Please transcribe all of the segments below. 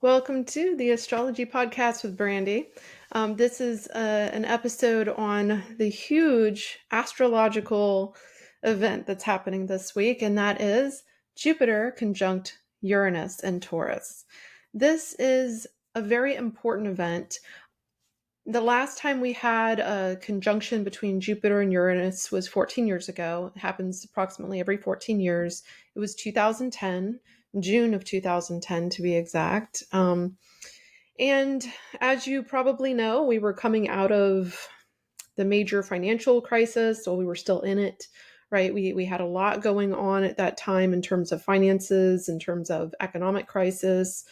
Welcome to the Astrology Podcast with Brandy. This is an episode on the huge astrological event that's happening this week, and that is Jupiter conjunct Uranus and Taurus. This is a very important event. The last time we had a conjunction between Jupiter and Uranus was 14 years ago. It happens approximately every 14 years. It was 2010, June of 2010 to be exact. And as you probably know, we were coming out of the major financial crisis, so we were still in it, right? We had a lot going on at that time in terms of finances, in terms of economic crisis.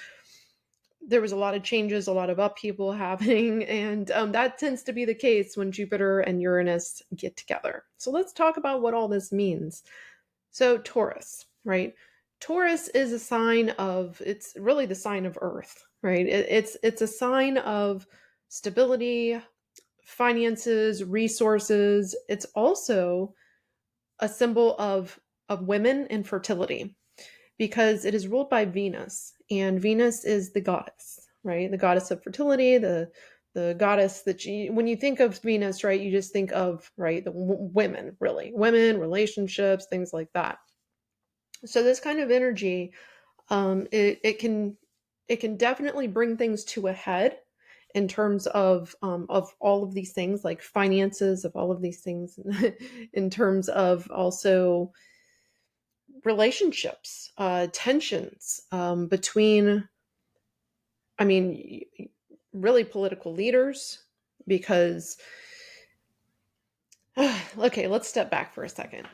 There was a lot of changes, a lot of upheaval happening, and that tends to be the case when Jupiter and Uranus get together. So let's talk about what all this means. So Taurus, right? Taurus is a sign of, it's really the sign of Earth, right? It's a sign of stability, finances, resources. It's also a symbol of women and fertility because it is ruled by Venus, and Venus is the goddess, right? The goddess of fertility, the goddess that when you think of Venus, right, you just think of, right, the women, really, women, relationships, things like that. So this kind of energy, it can definitely bring things to a head in terms of all of these things, like finances, of all of these things, in terms of also relationships, tensions between, I mean, really political leaders, because okay, let's step back for a second.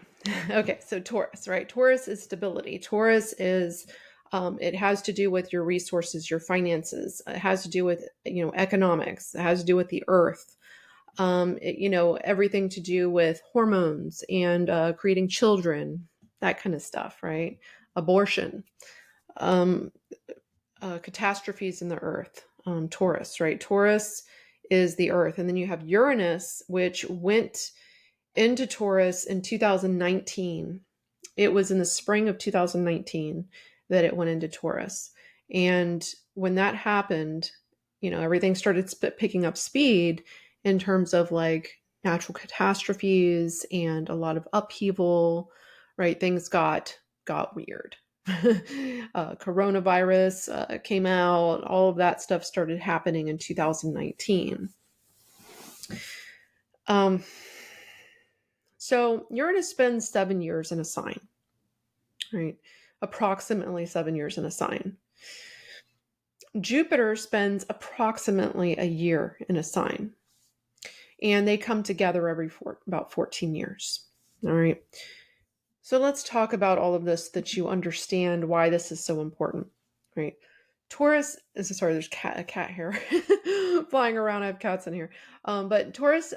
Okay, so Taurus, right? Taurus is stability. Taurus is it has to do with your resources, your finances. It has to do with economics. It has to do with the earth. Everything to do with hormones and creating children, that kind of stuff, right? Abortion, um, catastrophes in the earth. Taurus, right? Taurus is the earth, and then you have Uranus, which went into Taurus in 2019. It was in the spring of 2019 that it went into Taurus. And when that happened, everything started picking up speed in terms of like natural catastrophes and a lot of upheaval, right? Things got weird. Coronavirus came out, all of that stuff started happening in 2019. So Uranus spends 7 years in a sign, right? Approximately 7 years in a sign. Jupiter spends approximately a year in a sign, and they come together every about 14 years. All right. So let's talk about all of this, that you understand why this is so important, right? Taurus is, sorry, there's a cat here flying around. I have cats in here. But Taurus,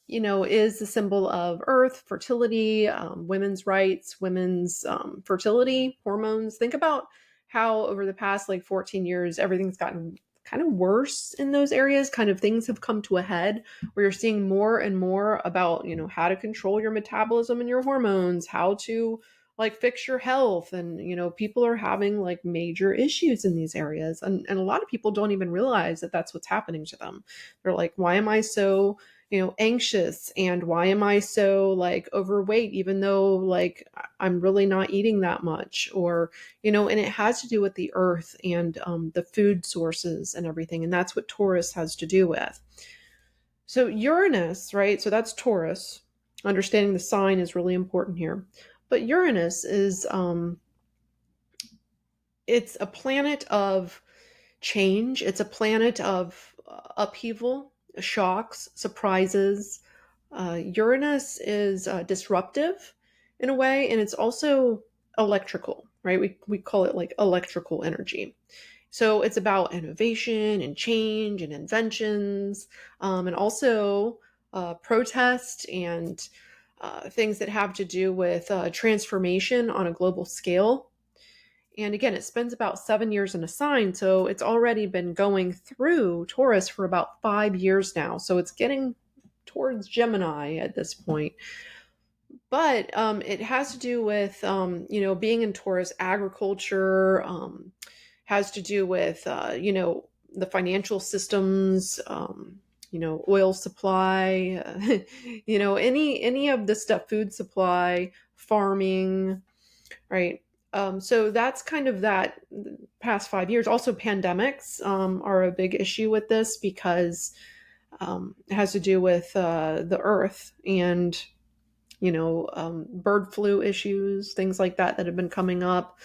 is the symbol of earth, fertility, women's rights, women's fertility, hormones. Think about how over the past like 14 years, everything's gotten kind of worse in those areas. Kind of things have come to a head where you're seeing more and more about, how to control your metabolism and your hormones, how to like fix your health, and people are having like major issues in these areas, and a lot of people don't even realize that that's what's happening to them. They're like, why am I so anxious, and why am I so like overweight, even though like I'm really not eating that much, or and it has to do with the earth and the food sources and everything, and that's what Taurus has to do with. So Uranus, right? So that's Taurus. Understanding the sign is really important here. But Uranus is it's a planet of change. It's a planet of upheaval, shocks, surprises. Uranus is disruptive in a way, and it's also electrical, right? We call it like electrical energy. So it's about innovation and change and inventions, and also protest and things that have to do with transformation on a global scale. And again, it spends about 7 years in a sign, so it's already been going through Taurus for about 5 years now. So it's getting towards Gemini at this point. But it has to do with, being in Taurus, agriculture, has to do with, the financial systems, oil supply, any of the stuff, food supply, farming, right? So that's kind of that past 5 years. Also, pandemics are a big issue with this because it has to do with the earth and, bird flu issues, things like that have been coming up.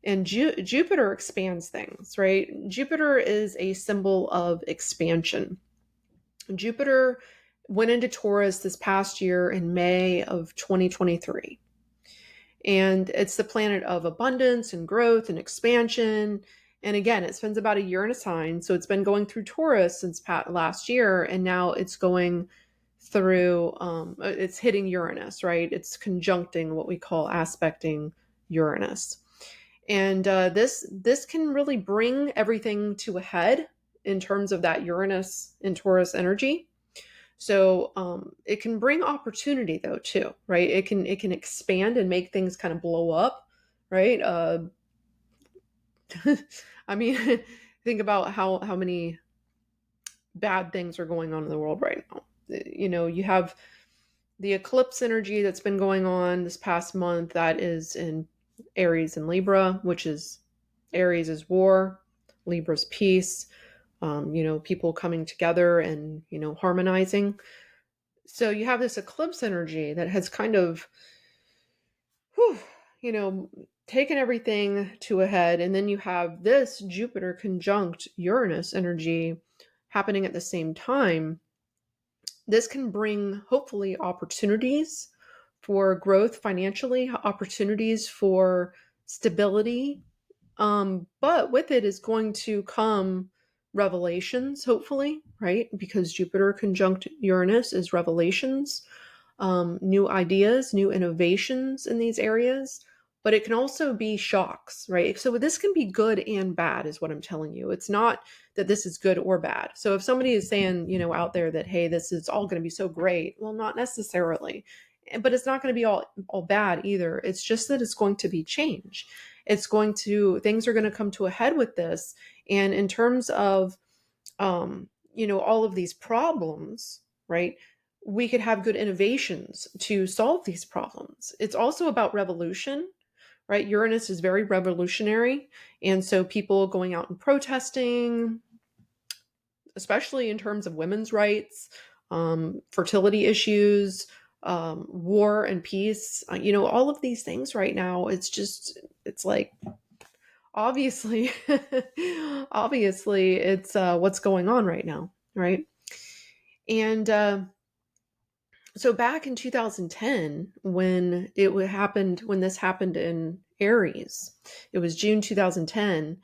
And Jupiter expands things, right? Jupiter is a symbol of expansion. Jupiter went into Taurus this past year in May of 2023. And it's the planet of abundance and growth and expansion. And again, it spends about a year in a sign. So it's been going through Taurus since last year. And now it's going through, it's hitting Uranus, right? It's conjuncting what we call aspecting Uranus. And this can really bring everything to a head in terms of that Uranus and Taurus energy. So it can bring opportunity though too, right? It can expand and make things kind of blow up, right? I mean, think about how many bad things are going on in the world right now. You have the eclipse energy that's been going on this past month that is in Aries and Libra, which is Aries is war, Libra's peace, people coming together and, harmonizing. So you have this eclipse energy that has kind of, taken everything to a head. And then you have this Jupiter conjunct Uranus energy happening at the same time. This can bring hopefully opportunities for growth financially, opportunities for stability. But with it is going to come revelations, hopefully, right? Because Jupiter conjunct Uranus is revelations, new ideas, new innovations in these areas. But it can also be shocks, right? So this can be good and bad, is what I'm telling you. It's not that this is good or bad. So if somebody is saying, out there that, hey, this is all going to be so great, well, not necessarily. But it's not going to be all bad either. It's just that it's going to be change. Things are going to come to a head with this. And in terms of, all of these problems, right? We could have good innovations to solve these problems. It's also about revolution, right? Uranus is very revolutionary. And so people going out and protesting, especially in terms of women's rights, fertility issues, war and peace, all of these things right now, it's like, obviously, obviously it's what's going on right now, right? And so back in 2010, when this happened in Aries, it was June 2010.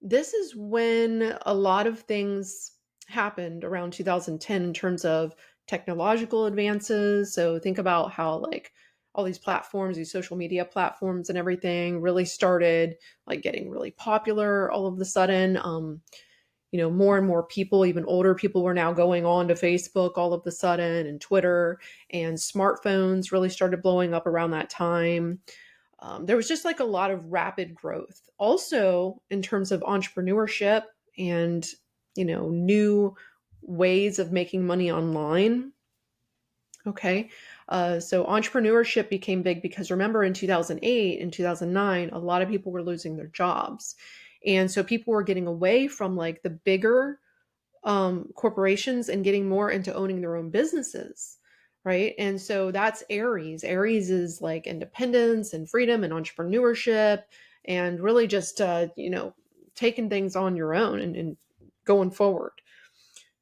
This is when a lot of things happened around 2010 in terms of technological advances. So think about how like all these platforms, these social media platforms and everything really started like getting really popular all of a sudden. More and more people, even older people, were now going on to Facebook all of a sudden, and Twitter, and smartphones really started blowing up around that time. There was just like a lot of rapid growth. Also, in terms of entrepreneurship and, new ways of making money online. Okay. So entrepreneurship became big because remember in 2008 and 2009, a lot of people were losing their jobs. And so people were getting away from like the bigger corporations and getting more into owning their own businesses. Right. And so that's Aries. Aries is like independence and freedom and entrepreneurship and really just, taking things on your own and going forward.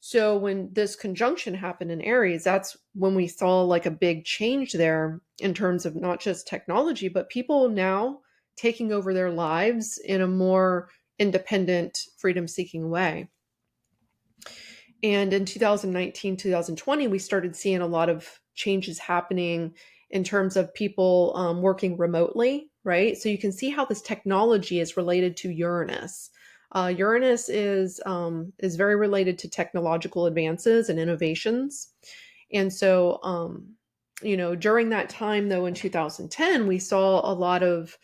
So when this conjunction happened in Aries, that's when we saw like a big change there in terms of not just technology, but people now taking over their lives in a more independent, freedom-seeking way. And in 2019, 2020, we started seeing a lot of changes happening in terms of people working remotely, right? So you can see how this technology is related to Uranus. Uranus is very related to technological advances and innovations. And so, during that time, though, in 2010, we saw a lot of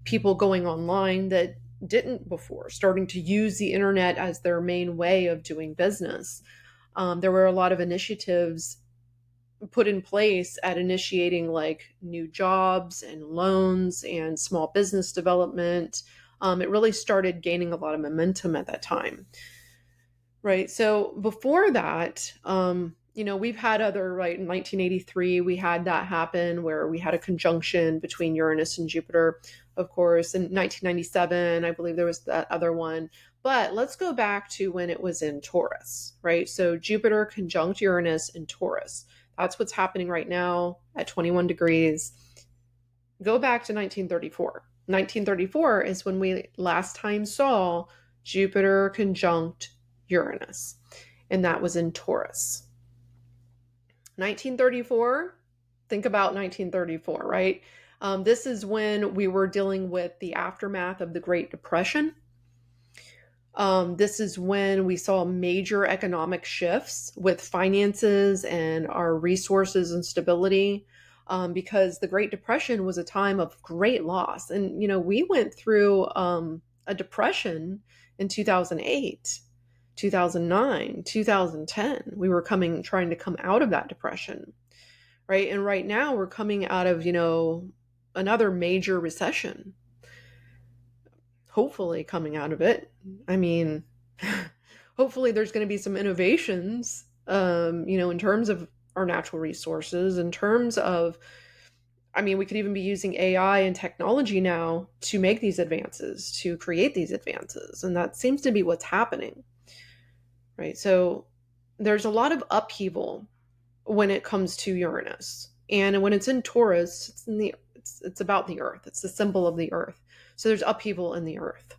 people going online that didn't before, starting to use the internet as their main way of doing business. There were a lot of initiatives put in place at initiating like new jobs and loans and small business development. It really started gaining a lot of momentum at that time. Right. So before that, we've had other, right, in 1983, we had that happen where we had a conjunction between Uranus and Jupiter, of course. In 1997, I believe there was that other one. But let's go back to when it was in Taurus, right? So Jupiter conjunct Uranus in Taurus. That's what's happening right now at 21 degrees. Go back to 1934. 1934 is when we last time saw Jupiter conjunct Uranus, and that was in Taurus. 1934, think about 1934, right? This is when we were dealing with the aftermath of the Great Depression. This is when we saw major economic shifts with finances and our resources and stability, because the Great Depression was a time of great loss. And, we went through a depression in 2008, 2009, 2010. We were trying to come out of that depression, right? And right now we're coming out of, another major recession, hopefully coming out of it. I mean, hopefully there's going to be some innovations, in terms of our natural resources, in terms of, we could even be using AI and technology now to make these advances, to create these advances. And that seems to be what's happening, right? So there's a lot of upheaval when it comes to Uranus. And when it's in Taurus, it's about the earth. It's the symbol of the earth. So there's upheaval in the earth.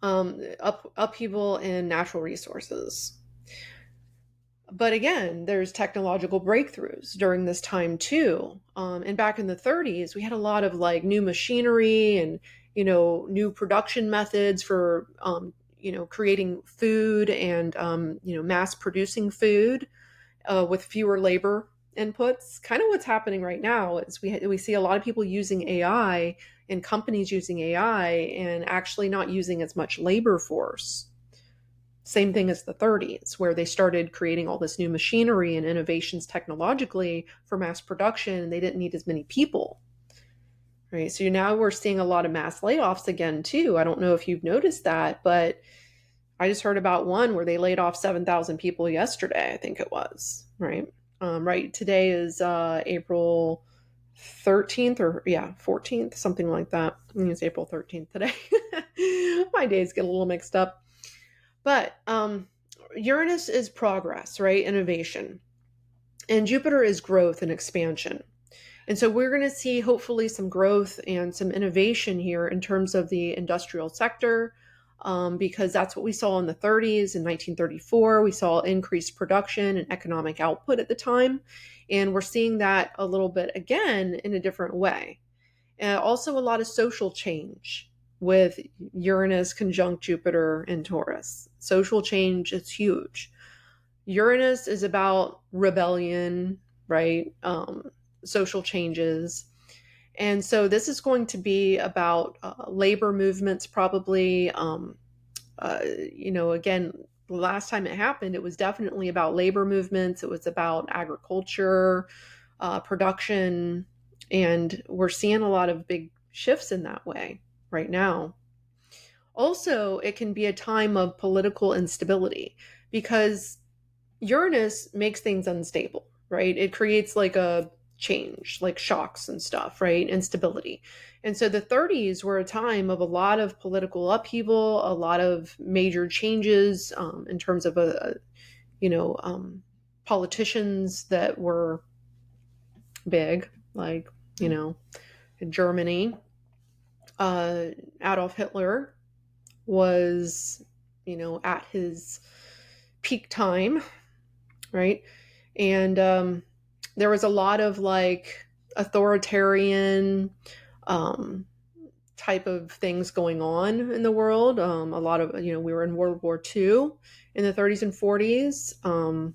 Upheaval in natural resources. But again, there's technological breakthroughs during this time too. And back in the 30s, we had a lot of like new machinery and, new production methods for, creating food and, mass producing food with fewer labor inputs. Kind of what's happening right now is we see a lot of people using AI and companies using AI and actually not using as much labor force. Same thing as the 30s, where they started creating all this new machinery and innovations technologically for mass production, and they didn't need as many people. Right. So now we're seeing a lot of mass layoffs again, too. I don't know if you've noticed that, but I just heard about one where they laid off 7,000 people yesterday, I think it was. Right. Right. Today is April 13th or 14th, something like that. I think it's April 13th today. My days get a little mixed up. But Uranus is progress, right? Innovation. And Jupiter is growth and expansion. And so we're going to see hopefully some growth and some innovation here in terms of the industrial sector, because that's what we saw in the 30s. In 1934, we saw increased production and economic output at the time. And we're seeing that a little bit again in a different way. Also a lot of social change with Uranus conjunct Jupiter in Taurus. Social change is huge. Uranus is about rebellion, right? Social changes. And so this is going to be about labor movements, probably. Again, the last time it happened, it was definitely about labor movements. It was about agriculture, production, and we're seeing a lot of big shifts in that way right now. Also, it can be a time of political instability because Uranus makes things unstable, right? It creates like a change, like shocks and stuff, right? Instability. And so the 30s were a time of a lot of political upheaval, a lot of major changes in terms of politicians that were big, like, in Germany. Adolf Hitler was, at his peak time, right? And there was a lot of like authoritarian type of things going on in the world. A lot of, we were in World War II in the 30s and 40s.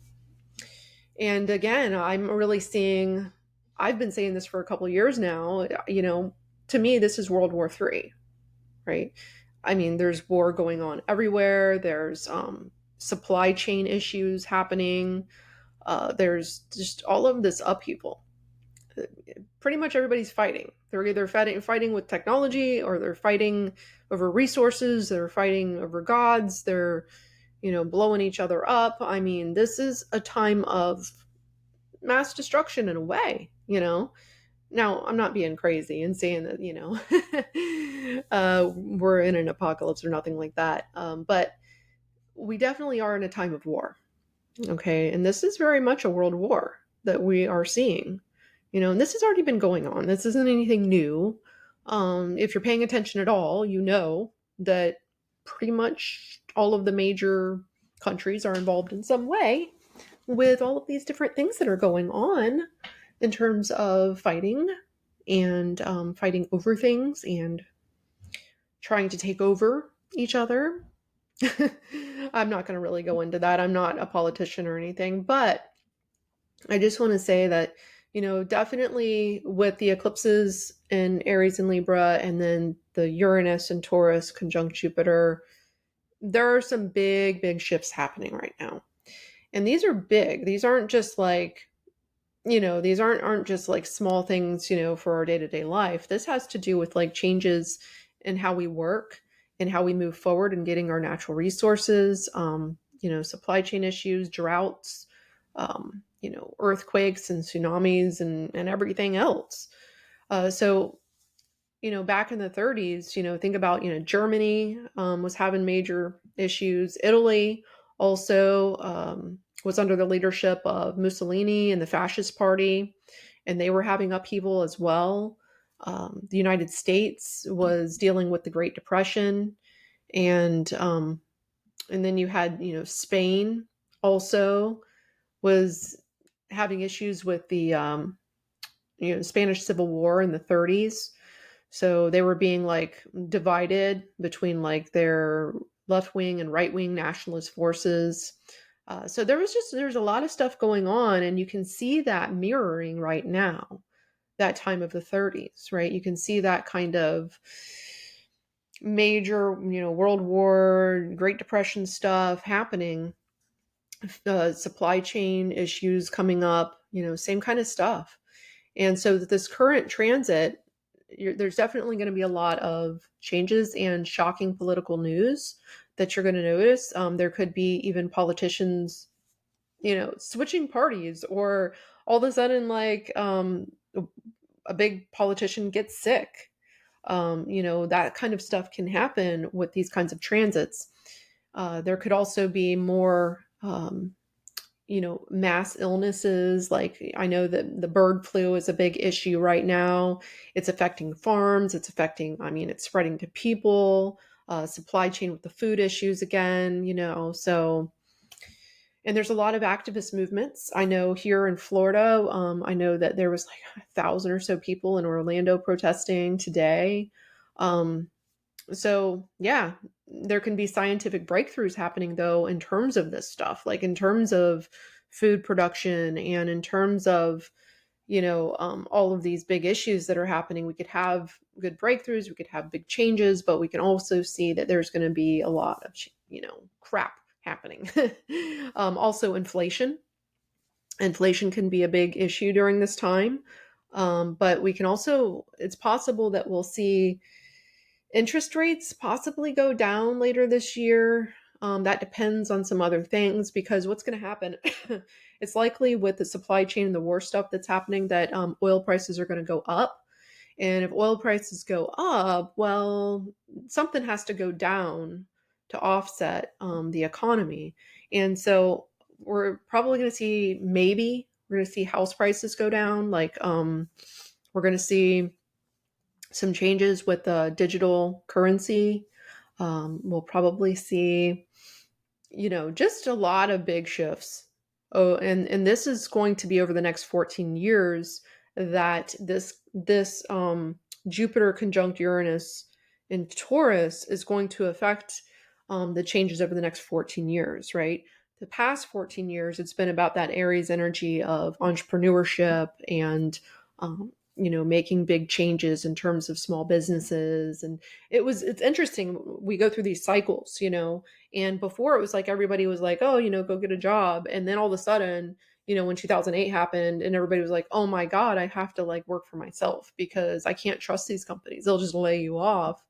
And again, I'm really seeing, I've been saying this for a couple of years now, to me, this is World War III. right? I mean, there's war going on everywhere. There's supply chain issues happening. There's just all of this upheaval. Pretty much everybody's fighting. They're either fighting with technology, or they're fighting over resources. They're fighting over gods. They're, blowing each other up. I mean, this is a time of mass destruction in a way. Now, I'm not being crazy and saying that, we're in an apocalypse or nothing like that. But we definitely are in a time of war. Okay. And this is very much a world war that we are seeing, and this has already been going on. This isn't anything new. If you're paying attention at all, you know that pretty much all of the major countries are involved in some way with all of these different things that are going on in terms of fighting and fighting over things and trying to take over each other. I'm not going to really go into that. I'm not a politician or anything, but I just want to say that, definitely with the eclipses in Aries and Libra, and then the Uranus and Taurus conjunct Jupiter, there are some big, big shifts happening right now. And these are big. These aren't just like, these aren't just like small things, for our day-to-day life. This has to do with like changes in how we work and how we move forward in getting our natural resources, supply chain issues, droughts, earthquakes and tsunamis and everything else. So, back in the 30s, think about, Germany was having major issues. Italy also was under the leadership of Mussolini and the Fascist Party, and they were having upheaval as well. The United States was dealing with the Great Depression, and then you had, Spain also was having issues with the Spanish Civil War in the 30s. So they were being like divided between like their left wing and right wing nationalist forces. So there's a lot of stuff going on, and you can see that mirroring right now, that time of the 30s, right? You can see that kind of major, World War, Great Depression stuff happening, supply chain issues coming up, same kind of stuff. And so this current transit, there's definitely going to be a lot of changes and shocking political news that you're going to notice. There could be even politicians, switching parties, or all of a sudden, like a big politician gets sick. That kind of stuff can happen with these kinds of transits. There could also be more mass illnesses. Like, I know that the bird flu is a big issue right now. It's affecting farms. It's spreading to people, supply chain with the food issues again, so, and there's a lot of activist movements. I know here in Florida, I know that there was like 1,000 or so people in Orlando protesting today. So yeah, there can be scientific breakthroughs happening though, in terms of this stuff, like in terms of food production and in terms of, all of these big issues that are happening. We could have good breakthroughs, we could have big changes, but we can also see that there's going to be a lot of, crap happening. Also inflation. Inflation can be a big issue during this time. But we can also, it's possible that we'll see interest rates possibly go down later this year. That depends on some other things, because what's going to happen, it's likely with the supply chain and the war stuff that's happening, that oil prices are going to go up. And if oil prices go up, well, something has to go down to offset the economy. And so we're probably going to see, we're going to see house prices go down. Like we're going to see some changes with the digital currency. We'll probably see, just a lot of big shifts. Oh, and this is going to be over the next 14 years, that this Jupiter conjunct Uranus in Taurus is going to affect the changes over the next 14 years, right? The past 14 years, it's been about that Aries energy of entrepreneurship and making big changes in terms of small businesses. And it's interesting. We go through these cycles, and before it was like everybody was like, oh, go get a job. And then all of a sudden, when 2008 happened and everybody was like, oh my God, I have to like work for myself because I can't trust these companies. They'll just lay you off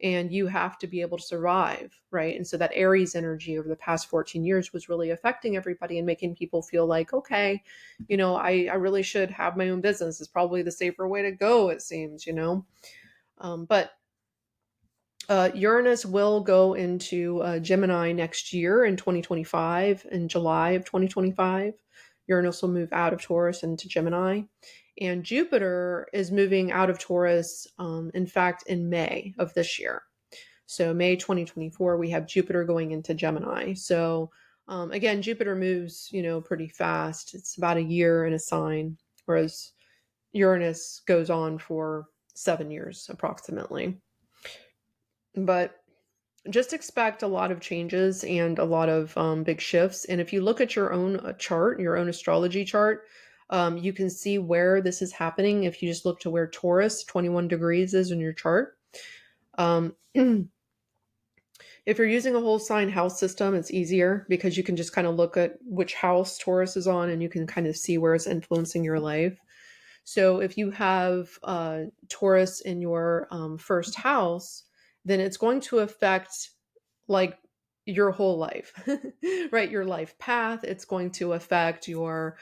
and you have to be able to survive, right? And so that Aries energy over the past 14 years was really affecting everybody and making people feel like, okay, I really should have my own business. It's probably the safer way to go, it seems, but Uranus will go into Gemini next year in 2025, in July of 2025. Uranus will move out of Taurus into Gemini. And Jupiter is moving out of Taurus, in fact, in May of this year. So May 2024, we have Jupiter going into Gemini. So again, Jupiter moves, pretty fast. It's about a year in a sign, whereas Uranus goes on for 7 years approximately. But just expect a lot of changes and a lot of big shifts. And if you look at your own chart, your own astrology chart, you can see where this is happening. If you just look to where Taurus 21 degrees is in your chart. If you're using a whole sign house system, it's easier because you can just kind of look at which house Taurus is on and you can kind of see where it's influencing your life. So if you have Taurus in your first house, then it's going to affect like your whole life, right? Your life path. It's going to affect your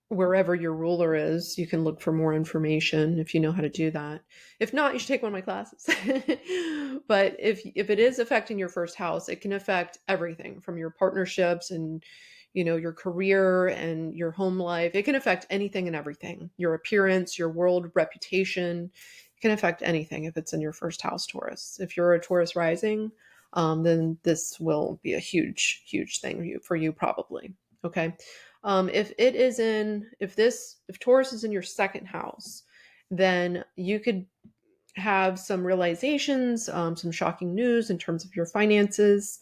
wherever your ruler is. You can look for more information if you know how to do that. If not, you should take one of my classes. But if it is affecting your first house, it can affect everything from your partnerships and your career and your home life. It can affect anything and everything. Your appearance, your world reputation. It can affect anything if it's in your first house, Taurus. If you're a Taurus rising, then this will be a huge, huge thing for you probably. Okay. If Taurus is in your second house, then you could have some realizations, some shocking news in terms of your finances.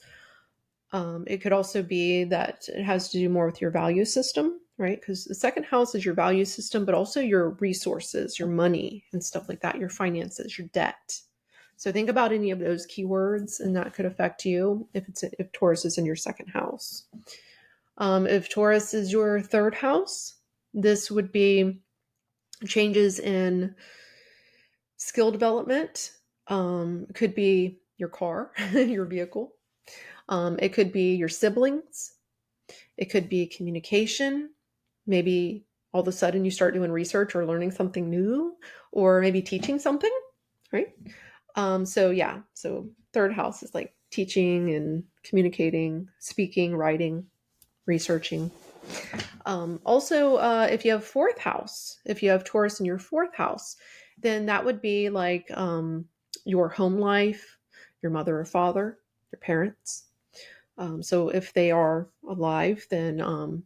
It could also be that it has to do more with your value system, right? Because the second house is your value system, but also your resources, your money and stuff like that, your finances, your debt. So think about any of those keywords, and that could affect you if Taurus is in your second house. If Taurus is your third house, this would be changes in skill development. It could be your car, your vehicle. It could be your siblings. It could be communication. Maybe all of a sudden you start doing research or learning something new, or maybe teaching something, right? So third house is like teaching and communicating, speaking, writing, researching. Also, if you have fourth house, if you have Taurus in your fourth house, then that would be like your home life, your mother or father, your parents. So if they are alive, then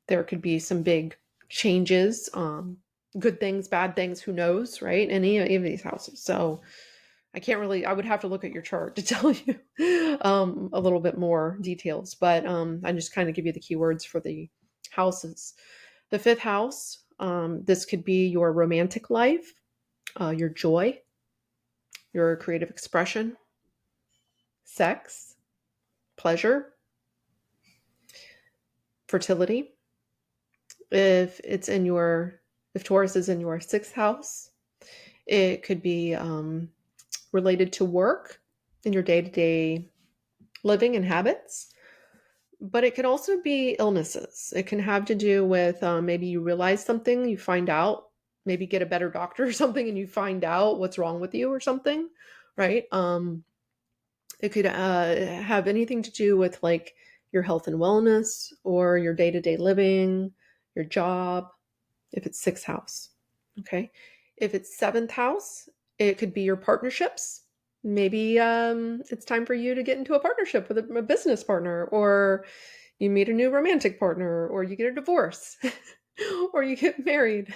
there could be some big changes, good things, bad things, who knows, right? Any of these houses. So I would have to look at your chart to tell you a little bit more details, but I just kind of give you the keywords for the houses. The fifth house, this could be your romantic life, your joy, your creative expression, sex, pleasure, fertility. If Taurus is in your sixth house, it could be related to work in your day-to-day living and habits, but it can also be illnesses. It can have to do with maybe you realize something, you find out, maybe get a better doctor or something, and you find out what's wrong with you or something, right? It could have anything to do with like your health and wellness or your day-to-day living, your job, if it's sixth house. Okay. If it's seventh house, it could be your partnerships. Maybe it's time for you to get into a partnership with a business partner, or you meet a new romantic partner, or you get a divorce, or you get married.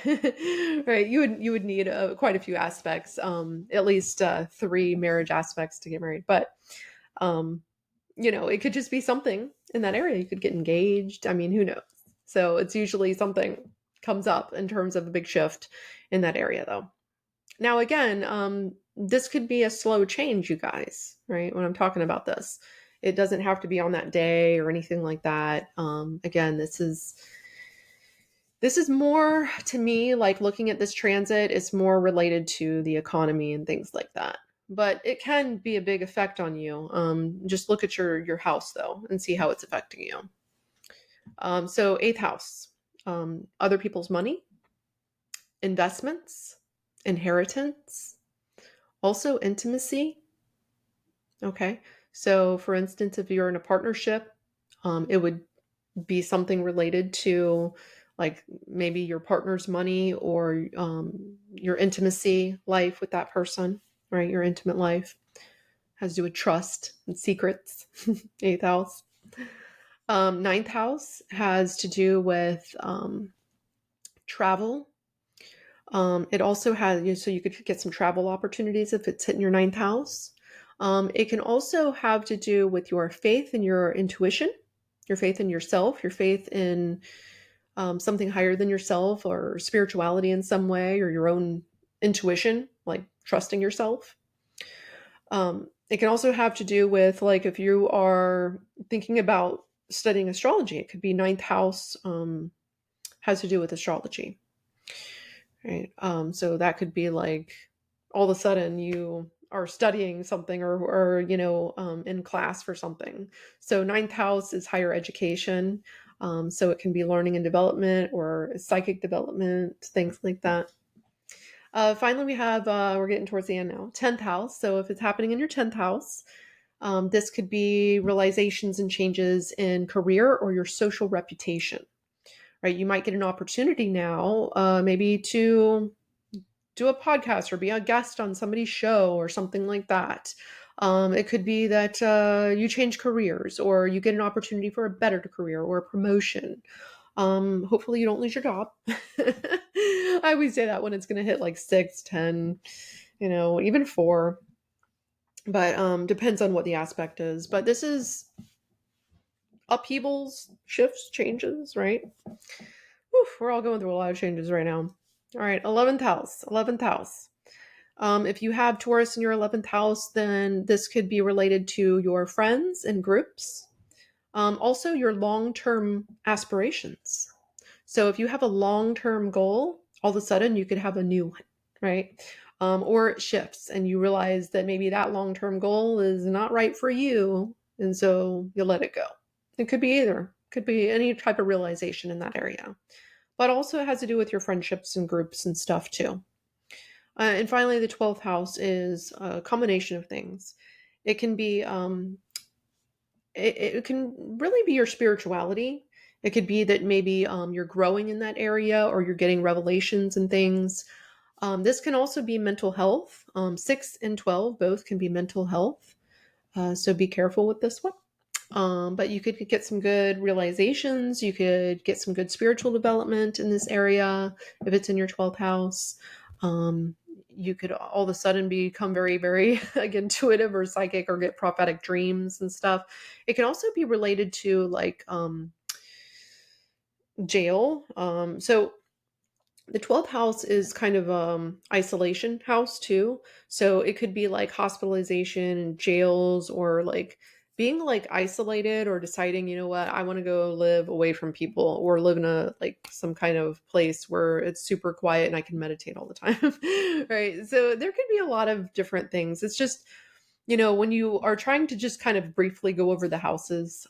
Right? You would need quite a few aspects, at least 3 marriage aspects to get married. But it could just be something in that area. You could get engaged. I mean, who knows? So it's usually something comes up in terms of a big shift in that area, though. Now, again, this could be a slow change, you guys, right? When I'm talking about this, it doesn't have to be on that day or anything like that. Again, this is more, to me, like looking at this transit, it's more related to the economy and things like that. But it can be a big effect on you. Just look at your house though and see how it's affecting you. So eighth house, other people's money, investments, inheritance, also intimacy. Okay. So for instance, if you're in a partnership, it would be something related to like maybe your partner's money or your intimacy life with that person, right? Your intimate life has to do with trust and secrets. Eighth house. Ninth house has to do with travel. It also has, so you could get some travel opportunities if it's hitting your ninth house. It can also have to do with your faith and your intuition, your faith in yourself, your faith in something higher than yourself or spirituality in some way, or your own intuition, like trusting yourself. It can also have to do with like if you are thinking about studying astrology, it could be ninth house has to do with astrology. Right. So that could be like all of a sudden you are studying something or in class for something. So ninth house is higher education. So it can be learning and development or psychic development, things like that. Finally, we have, we're getting towards the end now, 10th house. So if it's happening in your 10th house, this could be realizations and changes in career or your social reputation. Right, you might get an opportunity now, maybe to do a podcast or be a guest on somebody's show or something like that. It could be that you change careers or you get an opportunity for a better career or a promotion. Hopefully you don't lose your job. I always say that when it's going to hit like 6, 10, even 4. But depends on what the aspect is. But this is upheavals, shifts, changes, right? We're all going through a lot of changes right now. All right, 11th house. 11th house. If you have Taurus in your 11th house, then this could be related to your friends and groups. Also, your long-term aspirations. So if you have a long-term goal, all of a sudden you could have a new one, right? Or it shifts and you realize that maybe that long-term goal is not right for you. And so you let it go. It could be either. It could be any type of realization in that area. But also it has to do with your friendships and groups and stuff too. And finally, the 12th house is a combination of things. It can be, it can really be your spirituality. It could be that maybe you're growing in that area or you're getting revelations and things. This can also be mental health. 6 and 12 both can be mental health. So be careful with this one. But you could get some good realizations. You could get some good spiritual development in this area if it's in your 12th house. You could all of a sudden become very, very like intuitive or psychic or get prophetic dreams and stuff. It can also be related to like jail. So the 12th house is kind of isolation house too. So it could be like hospitalization and jails or like being like isolated or deciding, you know what, I want to go live away from people or live in a like some kind of place where it's super quiet and I can meditate all the time. Right. So there could be a lot of different things. It's just, when you are trying to just kind of briefly go over the houses,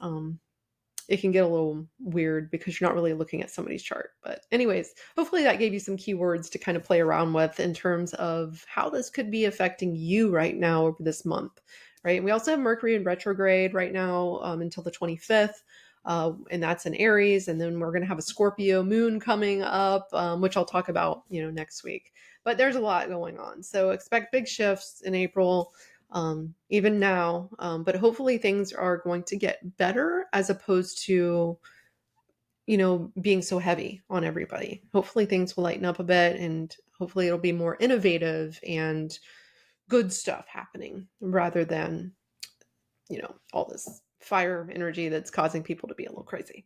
it can get a little weird because you're not really looking at somebody's chart. But anyways, hopefully that gave you some keywords to kind of play around with in terms of how this could be affecting you right now over this month, right? We also have Mercury in retrograde right now until the 25th. And that's in Aries. And then we're going to have a Scorpio moon coming up, which I'll talk about, next week. But there's a lot going on. So expect big shifts in April. Even now, but hopefully things are going to get better as opposed to, being so heavy on everybody. Hopefully things will lighten up a bit and hopefully it'll be more innovative and good stuff happening rather than, all this fire energy that's causing people to be a little crazy.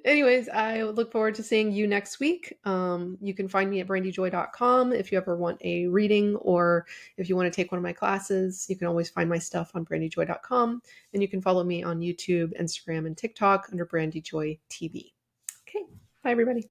Anyways, I look forward to seeing you next week. You can find me at brandyjoy.com if you ever want a reading, or if you want to take one of my classes. You can always find my stuff on brandyjoy.com, and you can follow me on YouTube, Instagram, and TikTok under Brandy Joy TV. Okay, bye everybody.